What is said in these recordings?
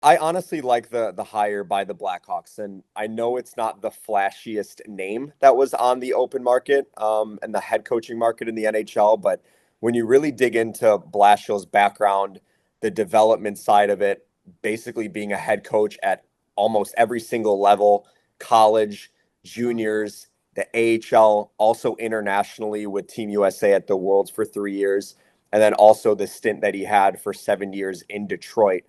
I honestly like the hire by the Blackhawks, and I know it's not the flashiest name that was on the open market and the head coaching market in the NHL, but when you really dig into Blashill's background, the development side of it, basically being a head coach at almost every single level, college, juniors, the AHL, also internationally with Team USA at the Worlds for 3 years, and then also the stint that he had for 7 years in Detroit.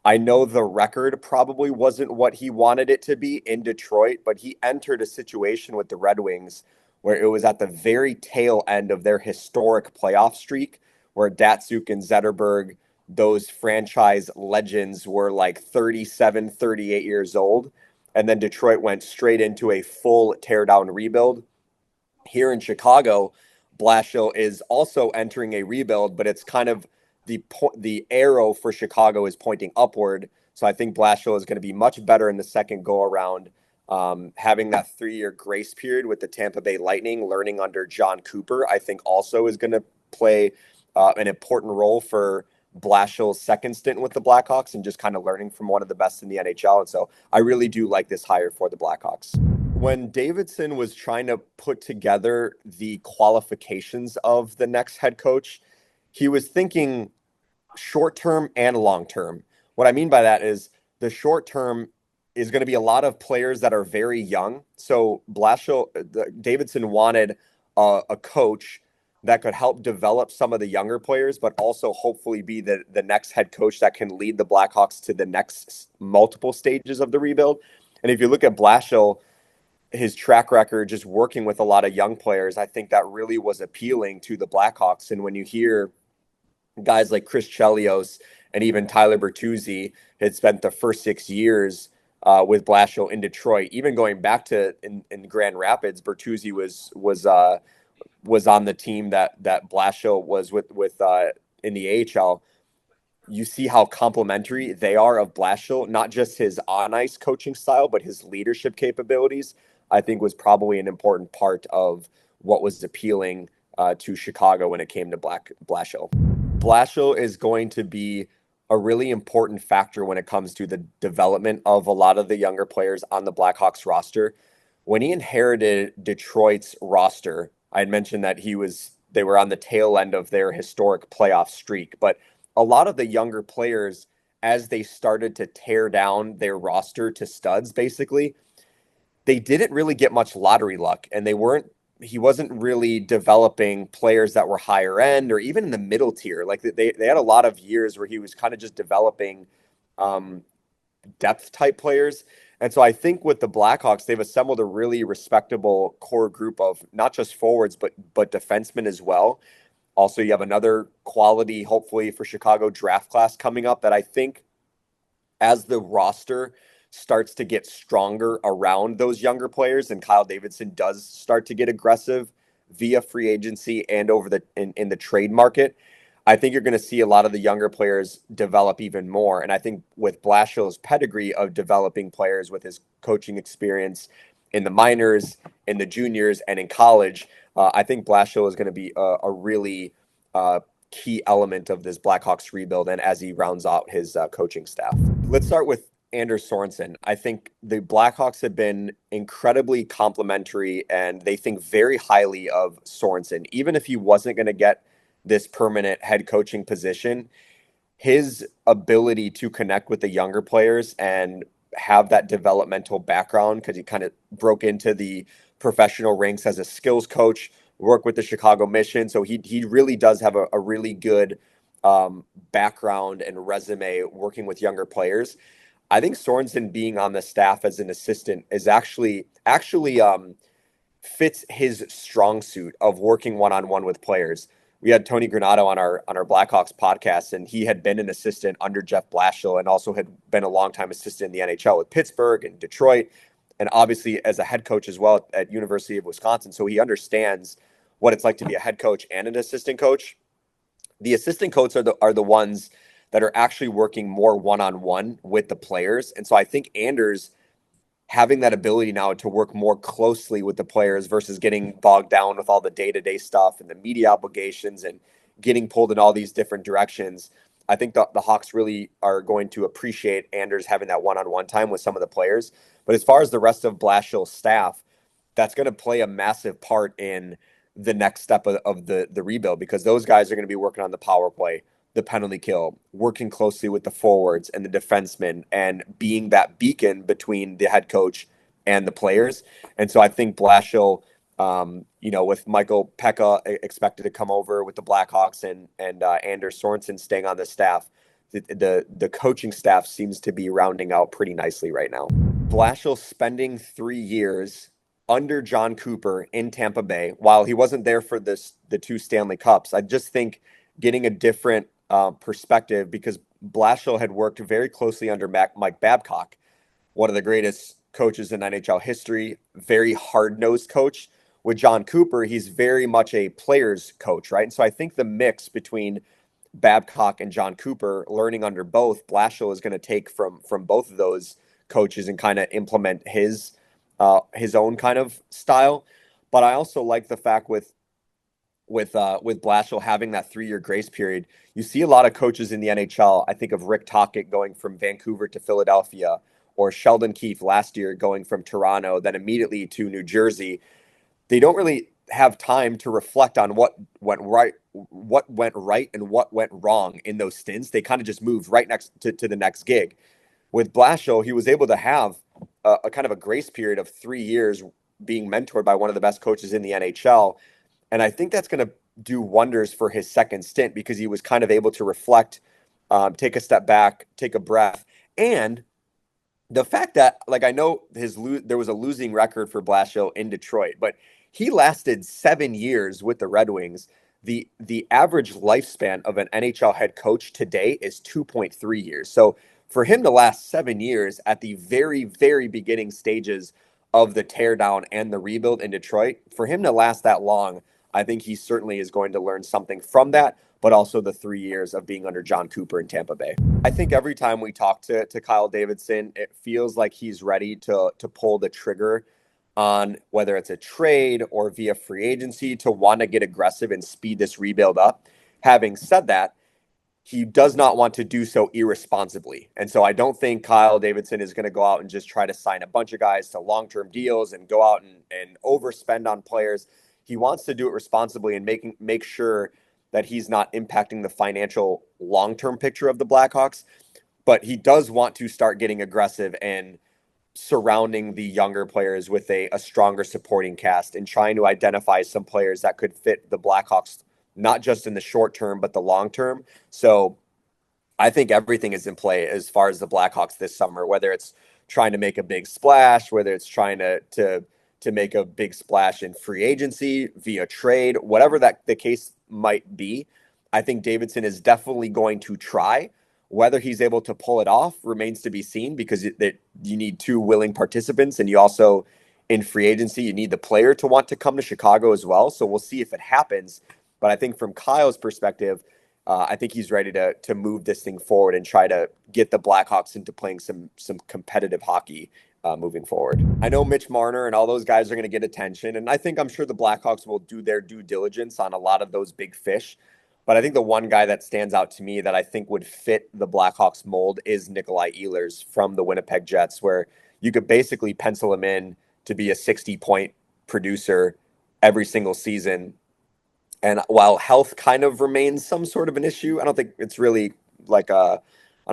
I know the record probably wasn't what he wanted it to be in Detroit, but he entered a situation with the Red Wings where it was at the very tail end of their historic playoff streak, where Datsuk and Zetterberg, those franchise legends, were like 37, 38 years old. And then Detroit went straight into a full teardown rebuild. Here in Chicago, Blashill is also entering a rebuild, but it's kind of the arrow for Chicago is pointing upward. So I think Blashill is going to be much better in the second go around. Having that 3 year grace period with the Tampa Bay Lightning, learning under John Cooper, I think also is going to play an important role for Blashill's second stint with the Blackhawks and just kind of learning from one of the best in the NHL. And so I really do like this hire for the Blackhawks. When Davidson was trying to put together the qualifications of the next head coach, he was thinking short term and long term. What I mean by that is the short term is going to be a lot of players that are very young. So Davidson wanted a coach that could help develop some of the younger players, but also hopefully be the next head coach that can lead the Blackhawks to the next multiple stages of the rebuild. And if you look at Blashill, his track record just working with a lot of young players, I think that really was appealing to the Blackhawks. And when you hear guys like Chris Chelios and even Tyler Bertuzzi had spent the first 6 years with Blashill in Detroit, even going back to in Grand Rapids, Bertuzzi was on the team that Blashill was with in the AHL. You see how complimentary they are of Blashill, not just his on ice coaching style, but his leadership capabilities. I think was probably an important part of what was appealing to Chicago when it came to Blashill. Blashill is going to be a really important factor when it comes to the development of a lot of the younger players on the Blackhawks roster. When he inherited Detroit's roster, I had mentioned that they were on the tail end of their historic playoff streak, but a lot of the younger players, as they started to tear down their roster to studs, basically, they didn't really get much lottery luck, and he wasn't really developing players that were higher end or even in the middle tier. Like they had a lot of years where he was kind of just developing um, depth type players. And so I think with the Blackhawks, they've assembled a really respectable core group of not just forwards, but defensemen as well. Also, you have another quality, hopefully, for Chicago draft class coming up that I think as the roster starts to get stronger around those younger players and Kyle Davidson does start to get aggressive via free agency and over in the trade market, I think you're going to see a lot of the younger players develop even more. And I think with Blashill's pedigree of developing players with his coaching experience in the minors, in the juniors, and in college, I think Blashill is going to be a really key element of this Blackhawks rebuild and as he rounds out his coaching staff. Let's start with Anders Sorensen. I think the Blackhawks have been incredibly complimentary and they think very highly of Sorensen. Even if he wasn't going to get this permanent head coaching position, his ability to connect with the younger players and have that developmental background, because he kind of broke into the professional ranks as a skills coach, work with the Chicago Mission. So he really does have a really good background and resume working with younger players. I think Sorensen being on the staff as an assistant is actually fits his strong suit of working one-on-one with players. We had Tony Granato on our Blackhawks podcast, and he had been an assistant under Jeff Blashill and also had been a longtime assistant in the NHL with Pittsburgh and Detroit, and obviously as a head coach as well at University of Wisconsin. So he understands what it's like to be a head coach and an assistant coach. The assistant coaches are the ones that are actually working more one-on-one with the players. And so I think Anders having that ability now to work more closely with the players versus getting bogged down with all the day-to-day stuff and the media obligations and getting pulled in all these different directions. I think the Hawks really are going to appreciate Anders having that one-on-one time with some of the players. But as far as the rest of Blashill's staff, that's going to play a massive part in the next step of the rebuild, because those guys are going to be working on the power play, the penalty kill, working closely with the forwards and the defensemen, and being that beacon between the head coach and the players. And so I think Blashill, with Michael Pekka expected to come over with the Blackhawks and Anders Sorensen staying on the staff, the coaching staff seems to be rounding out pretty nicely right now. Blashill spending 3 years under John Cooper in Tampa Bay, while he wasn't there for the 2 Stanley Cups. I just think getting a different perspective, because Blashill had worked very closely under Mike Babcock, one of the greatest coaches in NHL history, very hard-nosed coach. With John Cooper, he's very much a player's coach, right? And so I think the mix between Babcock and John Cooper, learning under both, Blashill is going to take from both of those coaches and kind of implement his own kind of style. But I also like the fact with Blashill having that 3-year grace period. You see a lot of coaches in the NHL. I think of Rick Tocchet going from Vancouver to Philadelphia, or Sheldon Keefe last year going from Toronto, then immediately to New Jersey. They don't really have time to reflect on what went right and what went wrong in those stints. They kind of just moved right next to the next gig. With Blashill, he was able to have a kind of a grace period of 3 years being mentored by one of the best coaches in the NHL. And I think that's going to do wonders for his second stint, because he was kind of able to reflect, take a step back, take a breath. And the fact that, like, I know there was a losing record for Blashill in Detroit, but he lasted 7 years with the Red Wings. The average lifespan of an NHL head coach today is 2.3 years. So for him to last 7 years at the very, very beginning stages of the teardown and the rebuild in Detroit, for him to last that long, I think he certainly is going to learn something from that, but also the 3 years of being under John Cooper in Tampa Bay. I think every time we talk to Kyle Davidson, it feels like he's ready to pull the trigger on whether it's a trade or via free agency, to want to get aggressive and speed this rebuild up. Having said that, he does not want to do so irresponsibly. And so I don't think Kyle Davidson is going to go out and just try to sign a bunch of guys to long-term deals and go out and overspend on players. He wants to do it responsibly and make sure that he's not impacting the financial long-term picture of the Blackhawks. But he does want to start getting aggressive and surrounding the younger players with a stronger supporting cast, and trying to identify some players that could fit the Blackhawks, not just in the short term, but the long term. So I think everything is in play as far as the Blackhawks this summer, whether it's trying to make a big splash, whether it's trying to make a big splash in free agency via trade, whatever that the case might be. I think Davidson is definitely going to try. Whether he's able to pull it off remains to be seen, because you need 2 willing participants, and you also, in free agency, you need the player to want to come to Chicago as well. So we'll see if it happens. But I think from Kyle's perspective, I think he's ready to move this thing forward and try to get the Blackhawks into playing some competitive hockey moving forward. I know Mitch Marner and all those guys are going to get attention, and I'm sure the Blackhawks will do their due diligence on a lot of those big fish. But I think the one guy that stands out to me that I think would fit the Blackhawks mold is Nikolai Ehlers from the Winnipeg Jets, where you could basically pencil him in to be a 60-point producer every single season. And while health kind of remains some sort of an issue, I don't think it's really I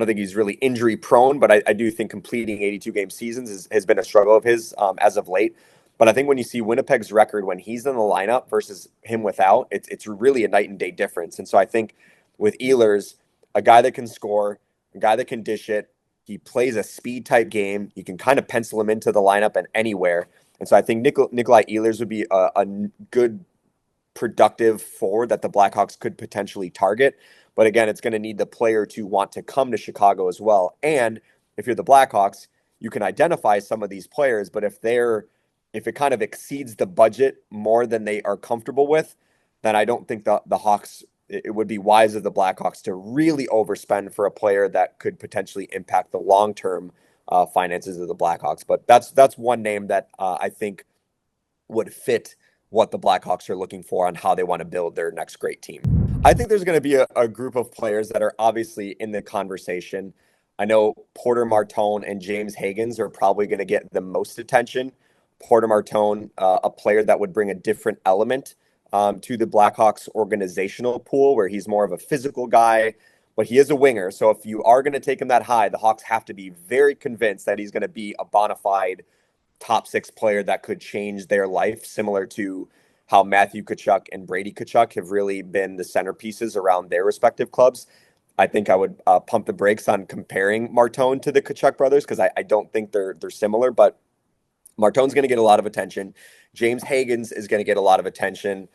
don't think he's really injury prone, but I do think completing 82-game seasons has been a struggle of his as of late. But I think when you see Winnipeg's record when he's in the lineup versus him without, it's really a night and day difference. And so I think with Ehlers, a guy that can score, a guy that can dish it, he plays a speed type game. You can kind of pencil him into the lineup and anywhere. And so I think Nikolai Ehlers would be a good, productive forward that the Blackhawks could potentially target. But again, it's going to need the player to want to come to Chicago as well. And if you're the Blackhawks, you can identify some of these players, but if it kind of exceeds the budget more than they are comfortable with, then I don't think the Hawks, it would be wise of the Blackhawks to really overspend for a player that could potentially impact the long-term finances of the Blackhawks. But that's one name that I think would fit what the Blackhawks are looking for on how they want to build their next great team. I think there's going to be a group of players that are obviously in the conversation. I know Porter Martone and James Higgins are probably going to get the most attention. Porter Martone, a player that would bring a different element to the Blackhawks organizational pool, where he's more of a physical guy, but he is a winger. So if you are going to take him that high, the Hawks have to be very convinced that he's going to be a bona fide top six player that could change their life, similar to how Matthew Tkachuk and Brady Tkachuk have really been the centerpieces around their respective clubs. I think I would pump the brakes on comparing Martone to the Tkachuk brothers because I don't think they're similar, but Martone's going to get a lot of attention. James Higgins is going to get a lot of attention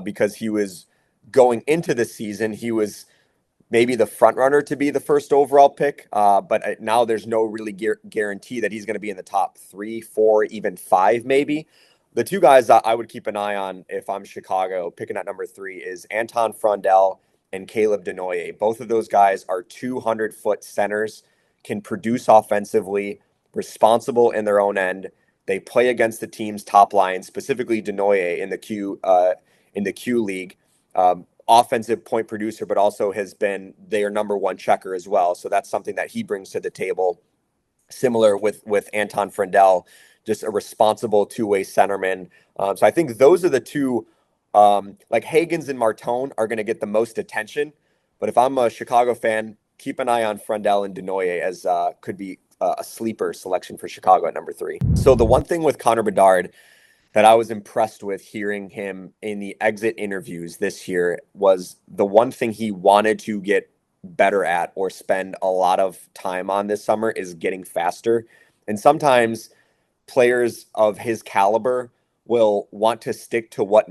because he was going into the season, he was maybe the front runner to be the first overall pick. But now there's no really guarantee that he's going to be in the top 3, 4, even 5, maybe. The two guys that I would keep an eye on if I'm Chicago, picking at number 3, is Anton Frondell and Caleb Denoye. Both of those guys are 200-foot centers, can produce offensively, responsible in their own end. They play against the team's top line, specifically Denoye in the Q League. Offensive point producer, but also has been their number one checker as well. So that's something that he brings to the table. Similar with Anton Frondell, just a responsible two-way centerman. So I think those are the two, like Higgins and Martone are going to get the most attention. But if I'm a Chicago fan, keep an eye on Frondell and Denoye as could be a sleeper selection for Chicago at number 3. So the one thing with Connor Bedard that I was impressed with hearing him in the exit interviews this year was the one thing he wanted to get better at or spend a lot of time on this summer is getting faster. And sometimes players of his caliber will want to stick to what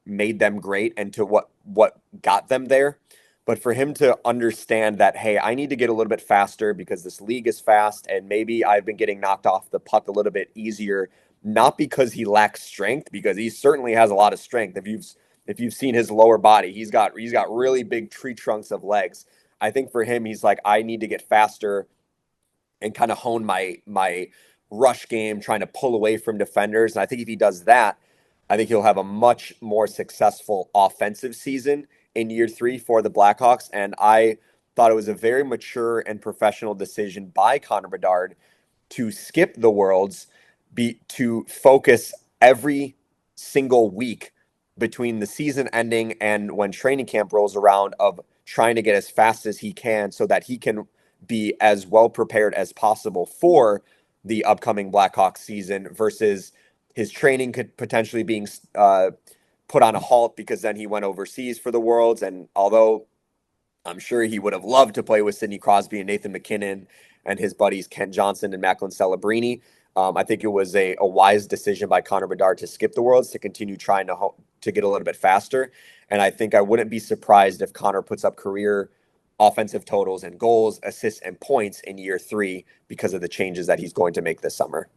made them great and to what got them there. But for him to understand that, hey, I need to get a little bit faster because this league is fast and maybe I've been getting knocked off the puck a little bit easier, not because he lacks strength, because he certainly has a lot of strength. If you've seen his lower body, he's got really big tree trunks of legs. I think for him, he's like, I need to get faster and kind of hone my rush game, trying to pull away from defenders. And I think if he does that, I think he'll have a much more successful offensive season in year 3 for the Blackhawks. And I thought it was a very mature and professional decision by Connor Bedard to skip the Worlds, to focus every single week between the season ending and when training camp rolls around of trying to get as fast as he can so that he can be as well prepared as possible for the upcoming Blackhawks season versus his training could potentially being put on a halt because then he went overseas for the Worlds. And although I'm sure he would have loved to play with Sidney Crosby and Nathan MacKinnon and his buddies Kent Johnson and Macklin Celebrini, I think it was a wise decision by Connor Bedard to skip the Worlds, to continue trying to get a little bit faster. And I think I wouldn't be surprised if Connor puts up career offensive totals and goals, assists, and points in year 3 because of the changes that he's going to make this summer.